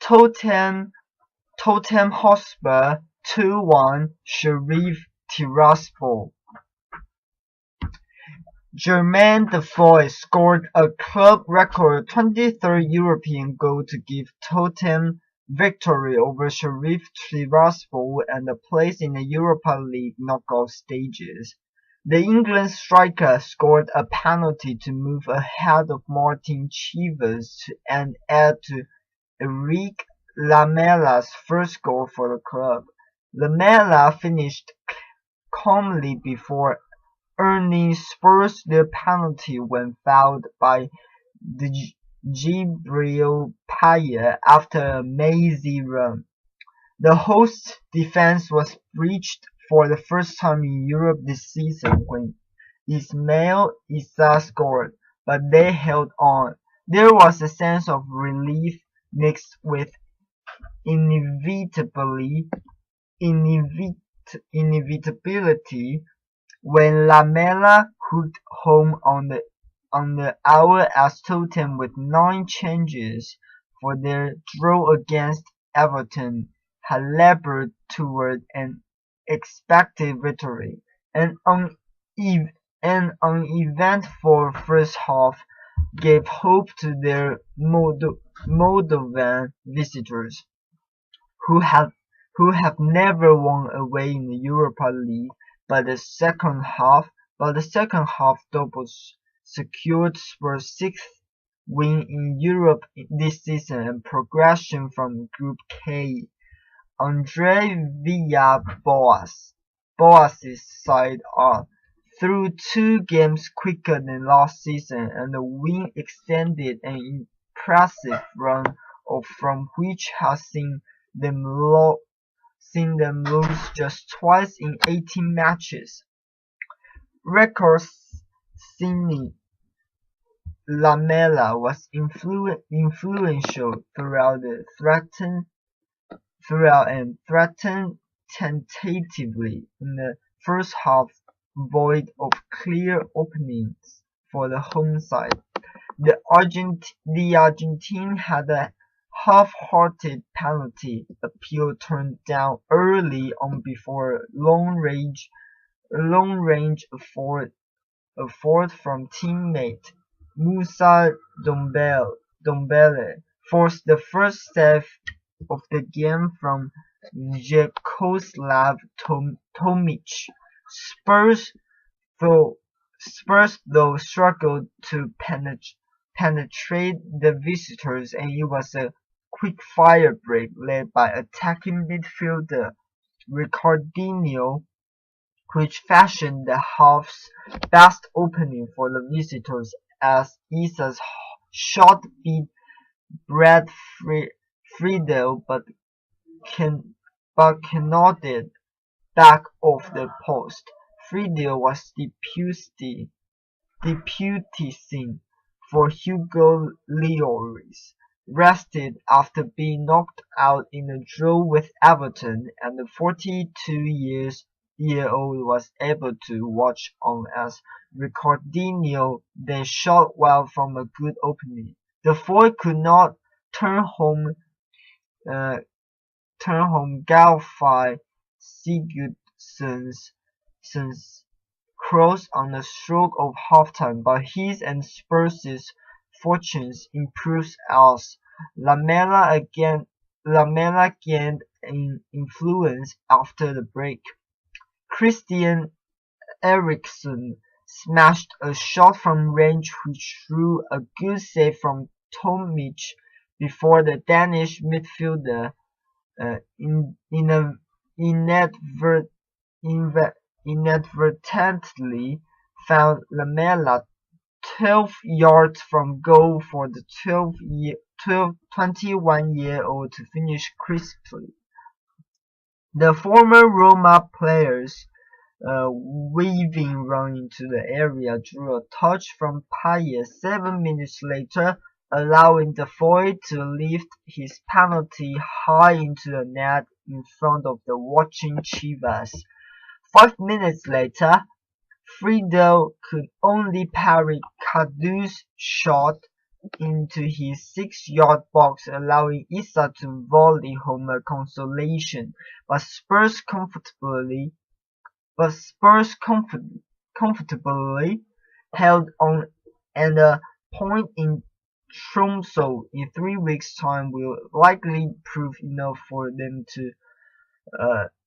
Tottenham Hotspur 2-1 Sheriff Tiraspol. Jermaine Defoe scored a club record 23rd European goal to give Tottenham victory over Sheriff Tiraspol and a place in the Europa League knockout stages. The England striker scored a penalty to move ahead of Martin Chivers and add to Eric Lamella's first goal for the club. Lamella finished calmly before earning Spurs their penalty when fouled by Djibril Paya after a mazy run. The host's defense was breached for the first time in Europe this season when Ismail Issa scored, but they held on. There was a sense of relief mixed with inevitability when Lamella hooked home on the hour as Tottenham with 9 changes for their draw against Everton had laboured toward an expected victory. An uneventful first half gave hope to their Moldovan visitors, who have never won away in the Europa League. But the second half doubles secured Spurs' 6th win in Europe this season and progression from Group K. Andre Villas-Boas' side are through 2 games quicker than last season, and the win extended an impressive run from which has seen them lose just twice in 18 matches. Record signing Lamella was influential throughout and threatened tentatively in the first half, void of clear openings for the home side. The Argentine had a half-hearted penalty appeal turned down early on before a long-range effort from teammate Moussa Dombele forced the first save of the game from Jaroslav Tomic. Spurs though struggled to penetrate the visitors, and it was a quick-fire break led by attacking midfielder Ricardinho, which fashioned the half's best opening for the visitors as Issa's shot beat Brad Friedel but cannonaded back off the post. Friedel was deputizing for Hugo Lloris, rested after being knocked out in a draw with Everton, and the 42-year-old was able to watch on as Ricardinho then shot well from a good opening. Defoe could not turn home Gylfi Sigurdsson's cross on the stroke of halftime, but his and Spurs' fortunes improved as Lamella gained in influence after the break. Christian Eriksen smashed a shot from range which drew a good save from Tomic before the Danish midfielder inadvertently found Lamella 12 yards from goal for the 21-year-old to finish crisply. The former Roma players weaving run into the area drew a touch from Payet 7 minutes later, allowing Defoe to lift his penalty high into the net in front of the watching Chivas. 5 minutes later, Friedel could only parry Kadu's shot into his 6-yard box, allowing Issa to volley home a consolation, but Spurs comfortably held on, and a point in Tromsø in 3 weeks' time will likely prove enough for them to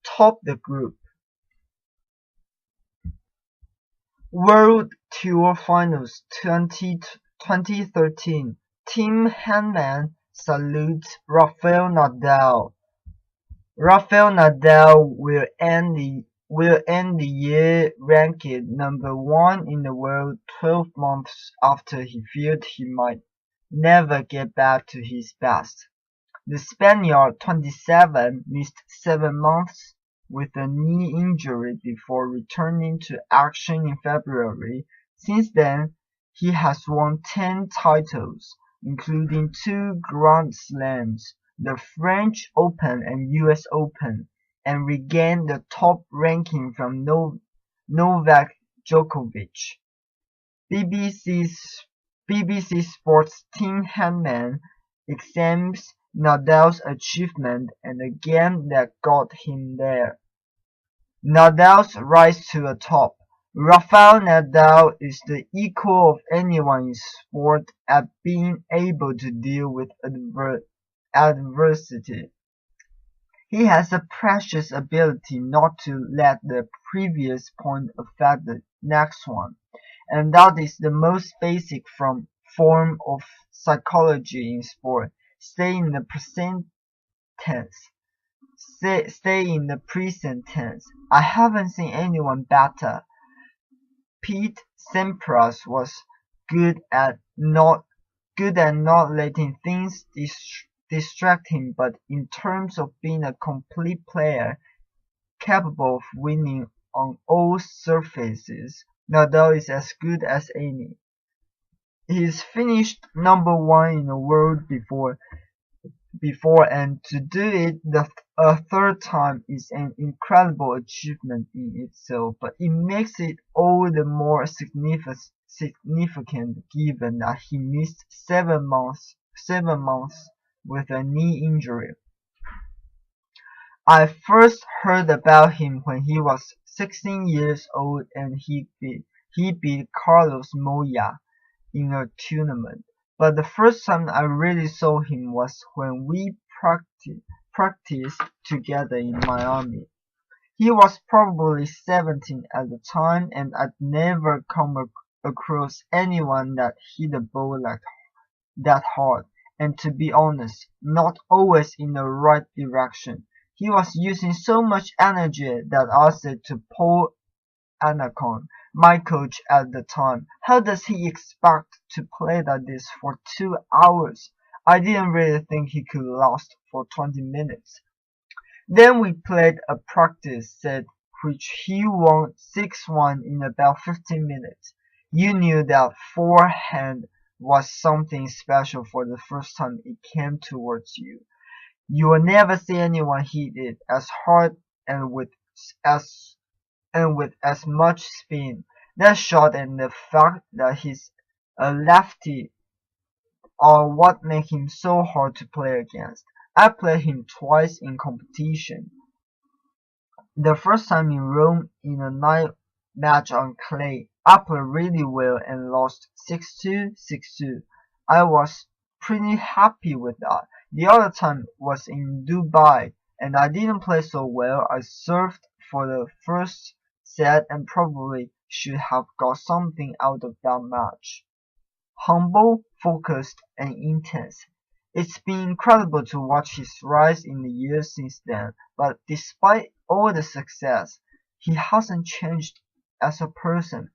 top the group. World Tour Finals 2013. Tim Henman salutes Rafael Nadal. Rafael Nadal will end the year ranked number 1 in the world 12 months after he feared he might never get back to his best. The Spaniard, 27, missed 7 months with a knee injury before returning to action in February. Since then, he has won 10 titles, including 2 Grand Slams, the French Open and US Open, and regained the top ranking from Novak Djokovic. BBC Sports' Tim Henman examines Nadal's achievement and the game that got him there. Nadal's rise to the top. Rafael Nadal is the equal of anyone in sport at being able to deal with adversity. He has a precious ability not to let the previous point affect the next one, and that is the most basic form of psychology in sport. Stay in the present tense. Stay in the present tense. I haven't seen anyone better. Pete Sampras was good at not letting things distract him, but in terms of being a complete player, capable of winning on all surfaces, Nadal is as good as any. He's finished number 1 in the world before, and to do it a third time is an incredible achievement in itself, but it makes it all the more significant given that he missed 7 months with a knee injury. I first heard about him when he was 16 years old and he beat Carlos Moya in a tournament. But the first time I really saw him was when we practiced together in Miami. He was probably 17 at the time, and I'd never come across anyone that hit the ball like that hard, and to be honest, not always in the right direction. He was using so much energy that I said to Paul Anacon, my coach at the time, how does he expect to play like this for 2 hours? I didn't really think he could last for 20 minutes. Then we played a practice set which he won 6-1 in about 15 minutes. You knew that forehand was something special for the first time it came towards you. You will never see anyone hit it as hard and with as much spin. That shot and the fact that he's a lefty are what make him so hard to play against. I played him twice in competition. The first time in Rome in a night match on clay, I played really well and lost 6-2, 6-2. I was pretty happy with that. The other time was in Dubai, and I didn't play so well. I served for the first set and probably should have got something out of that match. Humble, focused, and intense. It's been incredible to watch his rise in the years since then, but despite all the success, he hasn't changed as a person.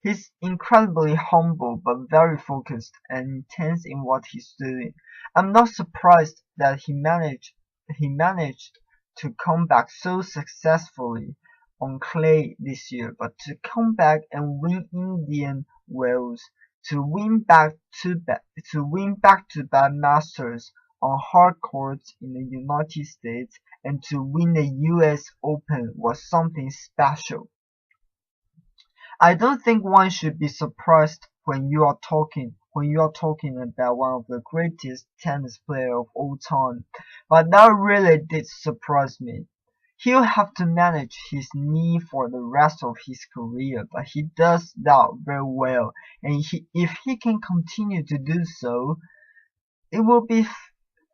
He's incredibly humble but very focused and intense in what he's doing. I'm not surprised that he managed to come back so successfully on clay this year, but to come back and win Indian Wells, to win back-to-back Masters on hard courts in the United States, and to win the US Open was something special. I don't think one should be surprised when when you are talking about one of the greatest tennis players of all time. But that really did surprise me. He'll have to manage his knee for the rest of his career, but he does that very well, and if he can continue to do so, it will be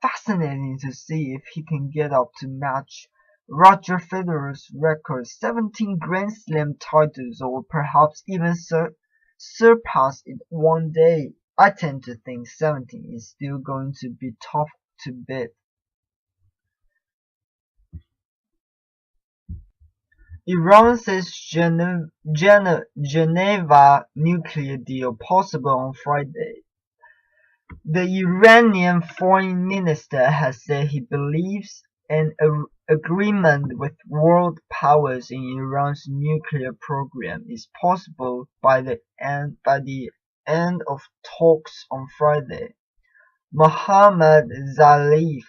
fascinating to see if he can get up to match Roger Federer's record 17 Grand Slam titles, or perhaps even surpass it one day. I tend to think 17 is still going to be tough to beat. Iran says Geneva nuclear deal possible on Friday. The Iranian foreign minister has said he believes an agreement with world powers in Iran's nuclear program is possible by the end of talks on Friday. Mohammad Zarif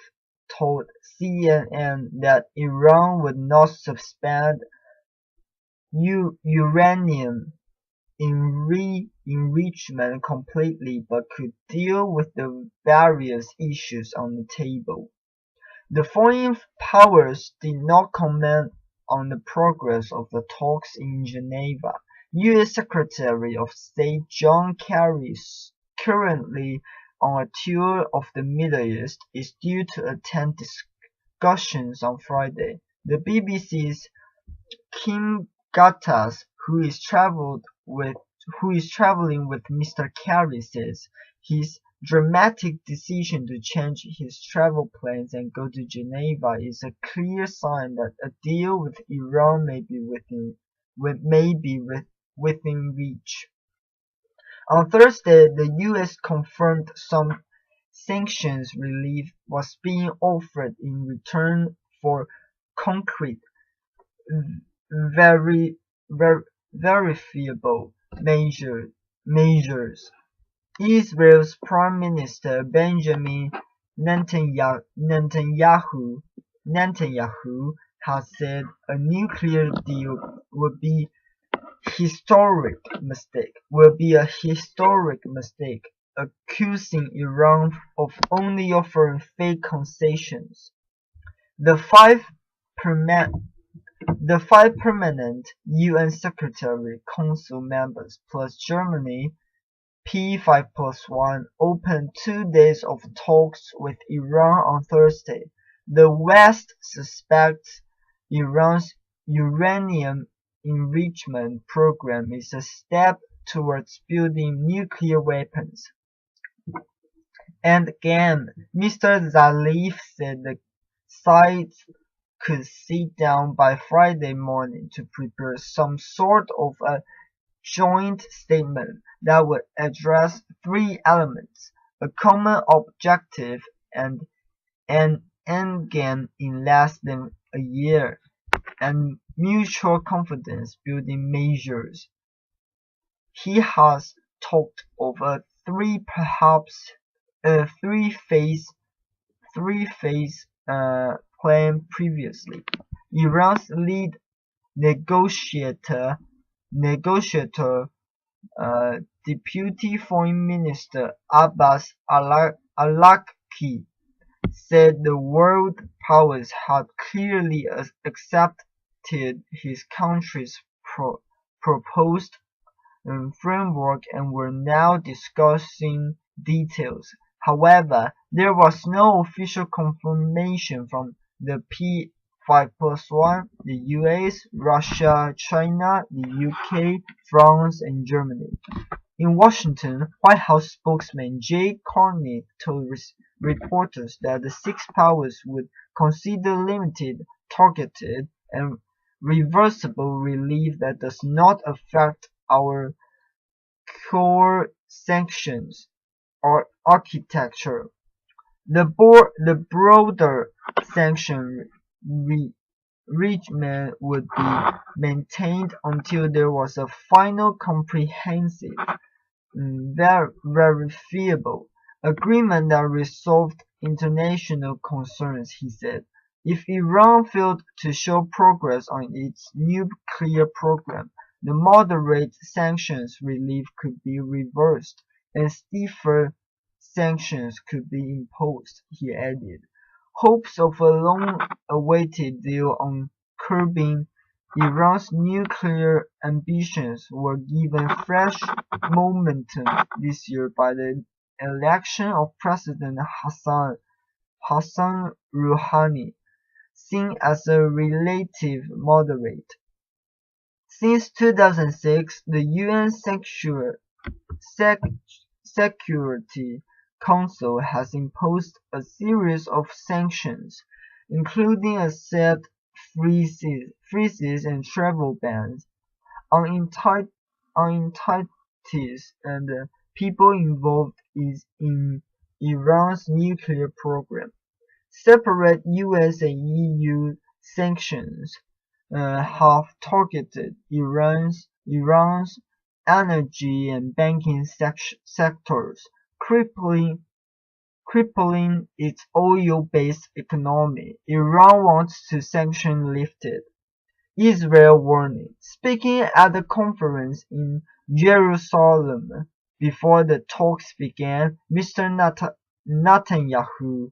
told CNN that Iran would not suspend uranium enrichment completely, but could deal with the various issues on the table. The foreign powers did not comment on the progress of the talks in Geneva. U.S. Secretary of State John Kerry, currently on a tour of the Middle East, is due to attend discussions on Friday. The BBC's Kim Gattas, who is traveling with Mr. Kerry, says his dramatic decision to change his travel plans and go to Geneva is a clear sign that a deal with Iran may be within reach. On Thursday, the U.S. confirmed some sanctions relief was being offered in return for concrete, verifiable measures. Israel's Prime Minister Benjamin Netanyahu has said a nuclear deal would be a historic mistake, accusing Iran of only offering fake concessions. The five permanent UN Secretary Council members plus Germany P5+1 opened 2 days of talks with Iran on Thursday. The West suspects Iran's uranium enrichment program is a step towards building nuclear weapons. And again, Mr. Zarif said the sides could sit down by Friday morning to prepare some sort of a joint statement that would address 3 elements: a common objective and an endgame in less than a year, and mutual confidence building measures. He has talked of a three-phase plan previously. Iran's lead negotiator, Deputy Foreign Minister Abbas Arlaqi, said the world powers had clearly accepted his country's proposed framework and were now discussing details. However, there was no official confirmation from the P5+1, the US, Russia, China, the UK, France, and Germany. In Washington, White House spokesman Jay Carney told reporters that the 6 powers would consider limited, targeted, and reversible relief that does not affect our core sanctions or architecture. The broader sanction regime would be maintained until there was a final comprehensive, verifiable agreement that resolved international concerns, he said. If Iran failed to show progress on its nuclear program, the moderate sanctions relief could be reversed. and stiffer sanctions could be imposed, he added. Hopes of a long-awaited deal on curbing Iran's nuclear ambitions were given fresh momentum this year by the election of President Hassan Rouhani, seen as a relative moderate. Since 2006, the UN Security Council has imposed a series of sanctions, including a set freezes and travel bans on entities and people involved in Iran's nuclear program. Separate US and EU sanctions have targeted Iran's energy and banking sectors, crippling its oil-based economy. Iran wants to sanction lifted. Israel warning. Speaking at a conference in Jerusalem before the talks began, Mr. Netanyahu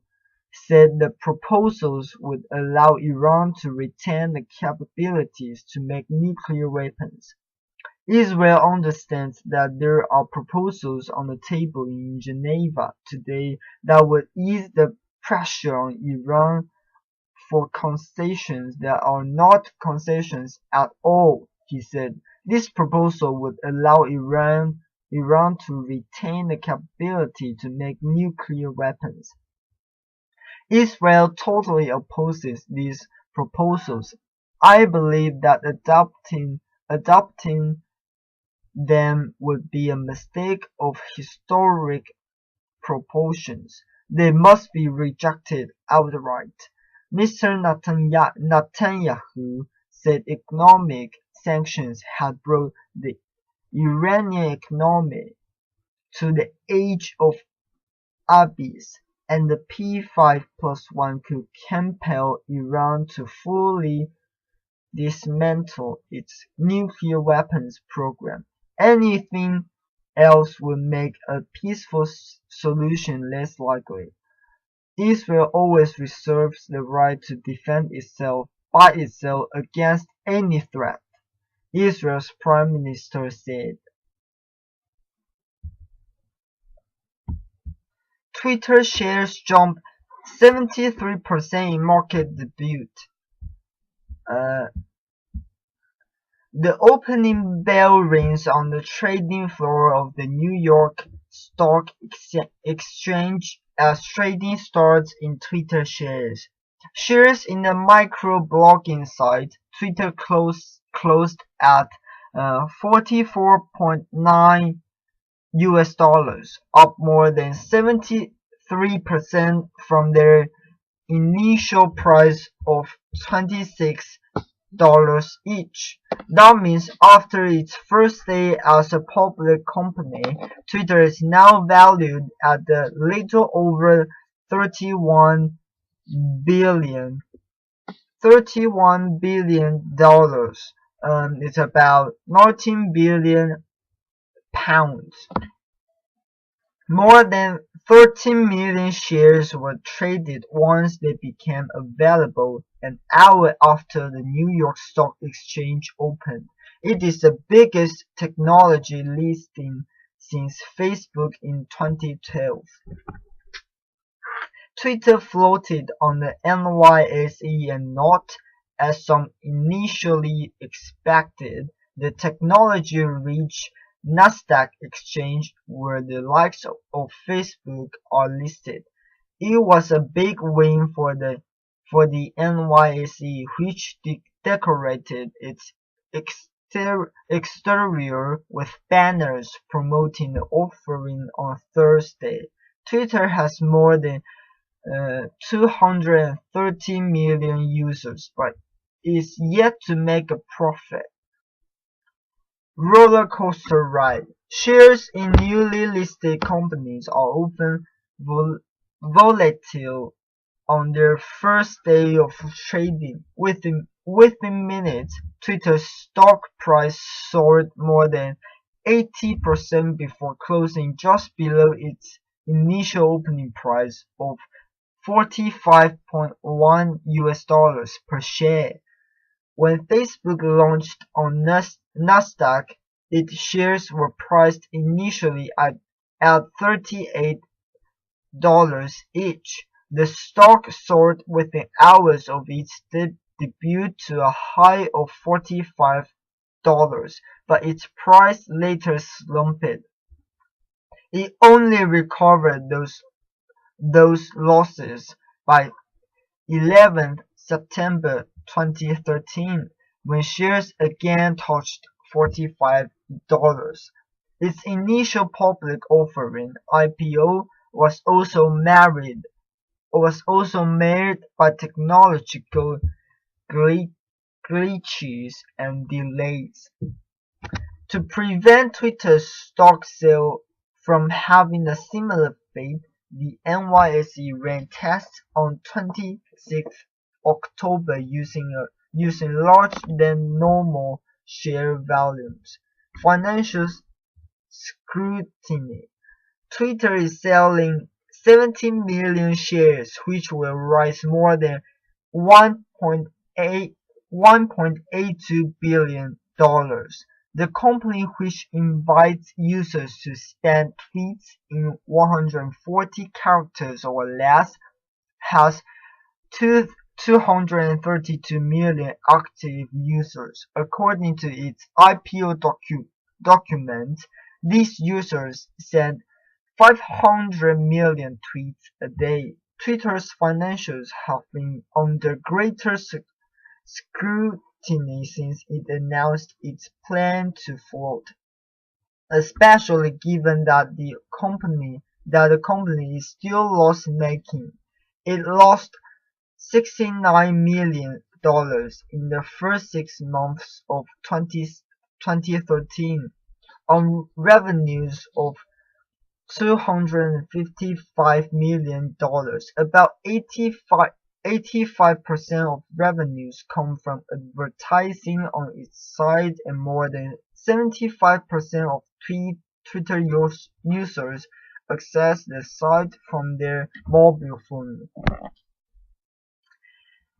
said the proposals would allow Iran to retain the capabilities to make nuclear weapons. Israel understands that there are proposals on the table in Geneva today that would ease the pressure on Iran for concessions that are not concessions at all, he said. This proposal would allow Iran to retain the capability to make nuclear weapons. Israel totally opposes these proposals. I believe that adopting them would be a mistake of historic proportions. They must be rejected outright. Mr. Netanyahu said economic sanctions had brought the Iranian economy to the age of abyss, and the P5+1 could compel Iran to fully dismantle its nuclear weapons program. Anything else would make a peaceful solution less likely. Israel always reserves the right to defend itself by itself against any threat, Israel's Prime Minister said. Twitter shares jump 73% in market debut. The opening bell rings on the trading floor of the New York Stock Exchange as trading starts in Twitter shares. Shares in the micro-blogging site Twitter closed at $44.9, up more than 73% from their initial price of $26 each. That means after its first day as a public company, Twitter is now valued at a little over $31 billion. It's about 19 billion pounds. More than 13 million shares were traded once they became available an hour after the New York Stock Exchange opened. It is the biggest technology listing since Facebook in 2012. Twitter floated on the NYSE and not, as some initially expected, the technology reached Nasdaq exchange where the likes of Facebook are listed. It was a big win for the NYSE, which decorated its exterior with banners promoting the offering on Thursday. Twitter has more than 230 million users, but is yet to make a profit. Roller coaster ride. Shares in newly listed companies are often volatile on their first day of trading. Within minutes, Twitter's stock price soared more than 80% before closing just below its initial opening price of $45.1 per share. When Facebook launched on Nasdaq, its shares were priced initially at $38 each. The stock soared within hours of its debut to a high of $45, but its price later slumped. It only recovered those losses by 11th September 2013, when shares again touched $45. Its initial public offering (IPO) was also marred by technological glitches and delays. To prevent Twitter's stock sale from having a similar fate, the NYSE ran tests on 26 October using larger-than-normal share volumes. Financial scrutiny. Twitter is selling 17 million shares, which will raise more than $1.82 billion. The company, which invites users to send tweets in 140 characters or less, has 232 million active users. According to its IPO document, these users send 500 million tweets a day. Twitter's financials have been under greater scrutiny since it announced its plan to float, especially given that the company is still loss-making. It lost $69 million in the first 6 months of 2013 on revenues of $255 million. About 85% of revenues come from advertising on its site, and more than 75% of Twitter users access the site from their mobile phone.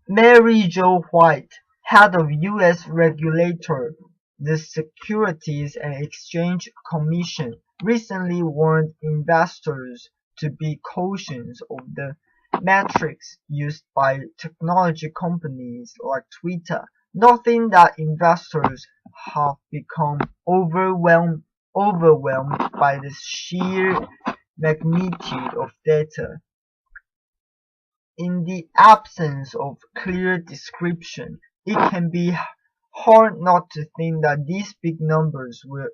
Mary Jo White, head of U.S. regulator, the Securities and Exchange Commission, recently warned investors to be cautious of the metrics used by technology companies like Twitter, noting that investors have become overwhelmed by the sheer magnitude of data. In the absence of clear description, it can be hard not to think that these big numbers will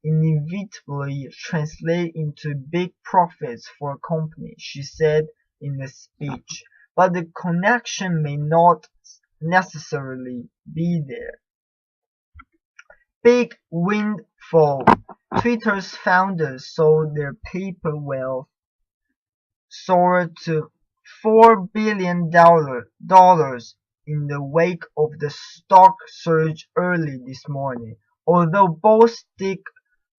inevitably translate into big profits for a company, she said in a speech, but the connection may not necessarily be there. Big windfall. Twitter's founders saw their paper wealth soar to $4 billion in the wake of the stock surge early this morning, although both Dick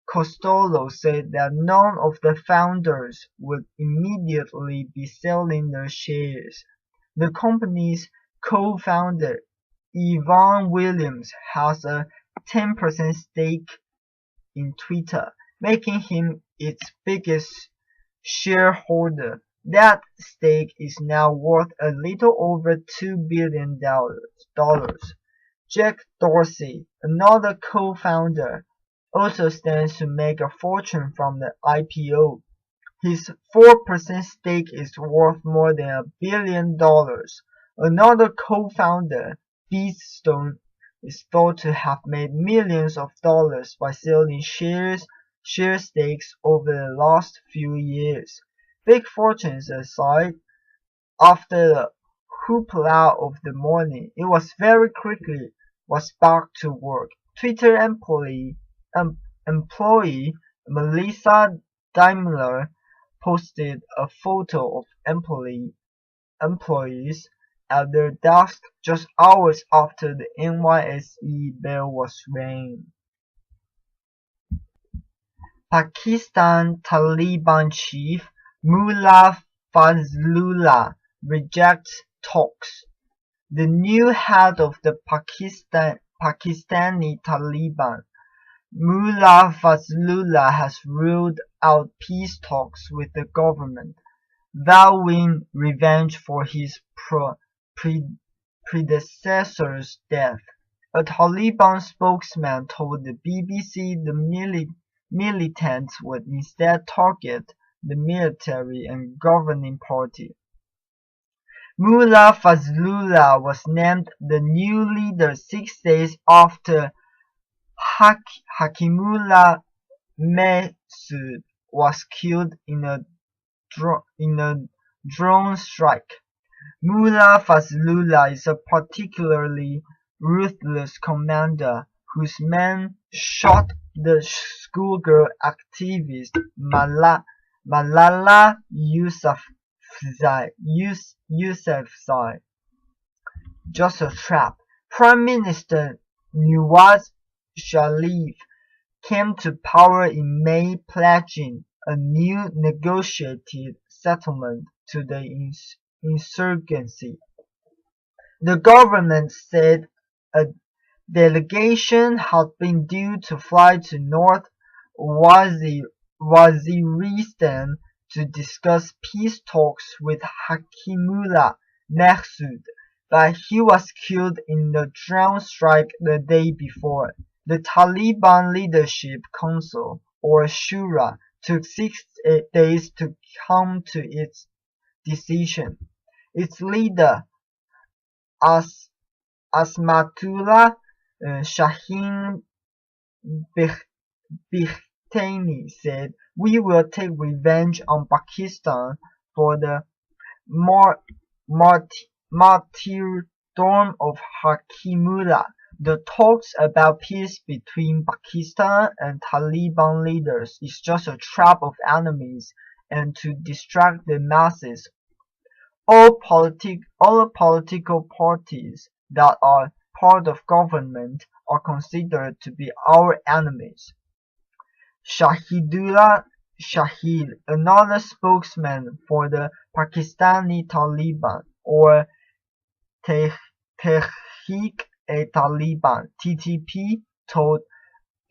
Costolo said that none of the founders would immediately be selling their shares. The company's co-founder, Evan Williams, has a 10% stake in Twitter, making him its biggest shareholder. That stake is now worth a little over $2 billion. Jack Dorsey, another co-founder, also stands to make a fortune from the IPO. His 4% stake is worth more than $1 billion. Another co-founder, Beat Stone, is thought to have made millions of dollars by selling share stakes over the last few years. Big fortunes aside, after the hoopla of the morning, it was back to work. Twitter employee Melissa Daimler posted a photo of employees at their desk just hours after the NYSE bell was rang. Pakistan Taliban chief Mullah Fazlullah rejects talks. The new head of the Pakistani Taliban, Mullah Fazlullah, has ruled out peace talks with the government, vowing revenge for his predecessor's death. A Taliban spokesman told the BBC the militants would instead target the military and governing party. Mullah Fazlullah was named the new leader 6 days after Hakimullah Mehsud was killed in a drone strike. Mullah Fazlullah is a particularly ruthless commander whose men shot the schoolgirl activist Malala Yousafzai. Just a trap. Prime Minister Nawaz Sharif came to power in May, pledging a new negotiated settlement to the insurgency. The government said a delegation had been due to fly to North Waziristan to discuss peace talks with Hakimullah Mehsud, but he was killed in the drone strike the day before. The Taliban Leadership Council, or Shura, took 6 days to come to its decision. Its leader, Asmatullah Shaheen Bikhtani, said, "We will take revenge on Pakistan for the martyrdom of Hakimullah." The talks about peace between Pakistan and Taliban leaders is just a trap of enemies and to distract the masses. All political parties that are part of government are considered to be our enemies. Shahidullah Shahid, another spokesman for the Pakistani Taliban, or Tehreek-e-Taliban (TTP), told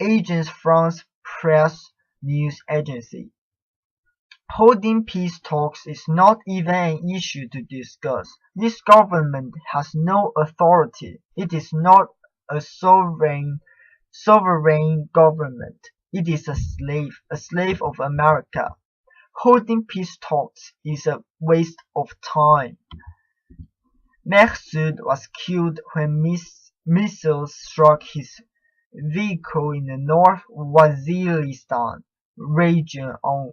Agence France Presse news agency, "Holding peace talks is not even an issue to discuss. This government has no authority. It is not a sovereign government. It is a slave of America. Holding peace talks is a waste of time." Mehsud was killed when missiles struck his vehicle in the North Waziristan region on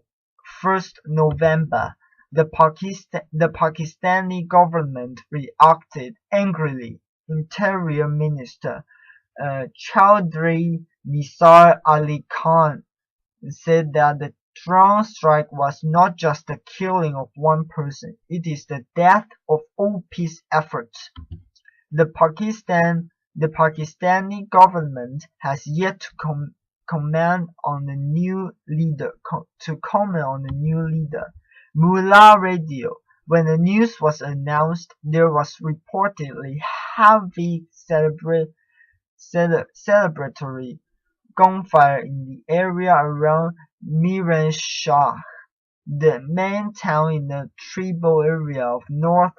1st November. The Pakistani government reacted angrily. Interior Minister Chaudhry Nisar Ali Khan said that the drone strike was not just the killing of one person, it is the death of all peace efforts. The Pakistani government has yet to comment on the new leader. Mullah Radio. When the news was announced, there was reportedly heavy celebratory gunfire in the area around Miran Shah, the main town in the tribal area of North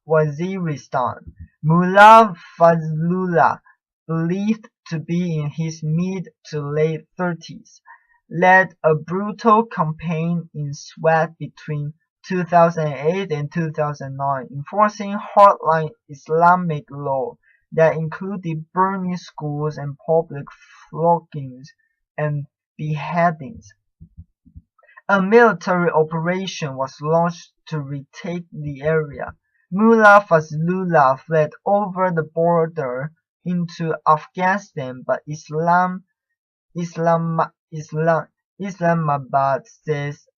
Waziristan. Mullah Fazlullah, believed to be in his mid to late 30s, led a brutal campaign in Swat between 2008 and 2009, enforcing hardline Islamic law that included burning schools and public floggings and beheadings. A military operation was launched to retake the area. Mullah Fazlullah fled over the border into Afghanistan, but Islamabad says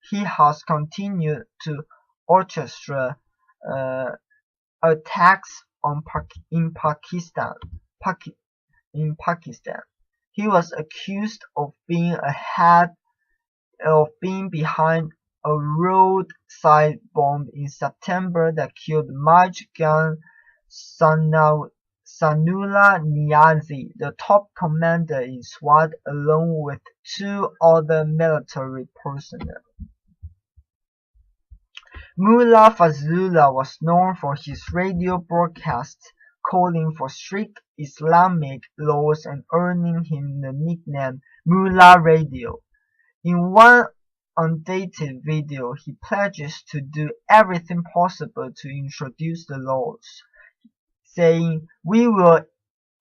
he has continued to orchestrate attacks in Pakistan. He was accused of being behind a roadside bomb in September that killed Majgan Sanula Niazi, the top commander in SWAT, along with 2 other military personnel. Mullah Fazlullah was known for his radio broadcasts calling for strict Islamic laws and earning him the nickname Mullah Radio. In one undated video, he pledges to do everything possible to introduce the laws, saying, "We will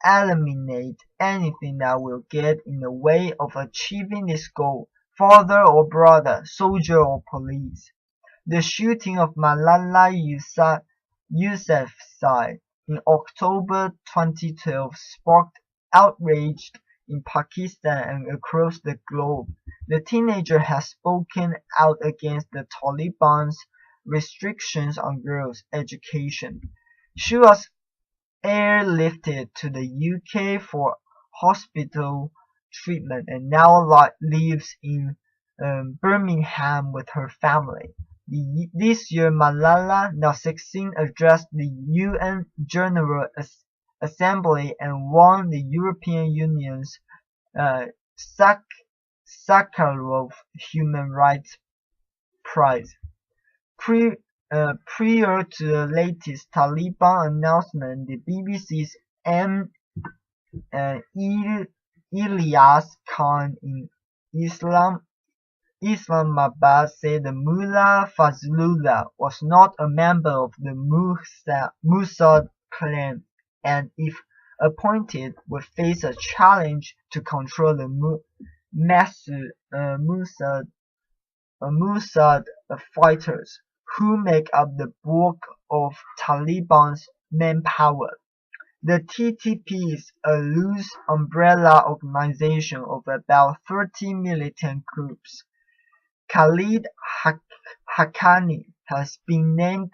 eliminate anything that will get in the way of achieving this goal, father or brother, soldier or police." The shooting of Malala Yousafzai in October 2012 sparked outrage in Pakistan and across the globe. The teenager has spoken out against the Taliban's restrictions on girls' education. She was airlifted to the UK for hospital treatment and now lives in Birmingham with her family. This year, Malala, now 16, addressed the UN General Assembly and won the European Union's Sakharov Human Rights Prize. Prior to the latest Taliban announcement, the BBC's Ilyas Khan in Islamabad said that Mullah Fazlullah was not a member of the Mossad clan and, if appointed, would face a challenge to control the Mossad fighters, who make up the bulk of Taliban's manpower. The TTP is a loose umbrella organization of about 30 militant groups. Khalid Haqqani has been named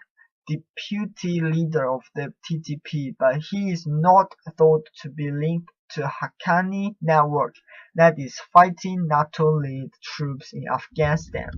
deputy leader of the TTP, but he is not thought to be linked to Haqqani network that is fighting NATO-led troops in Afghanistan.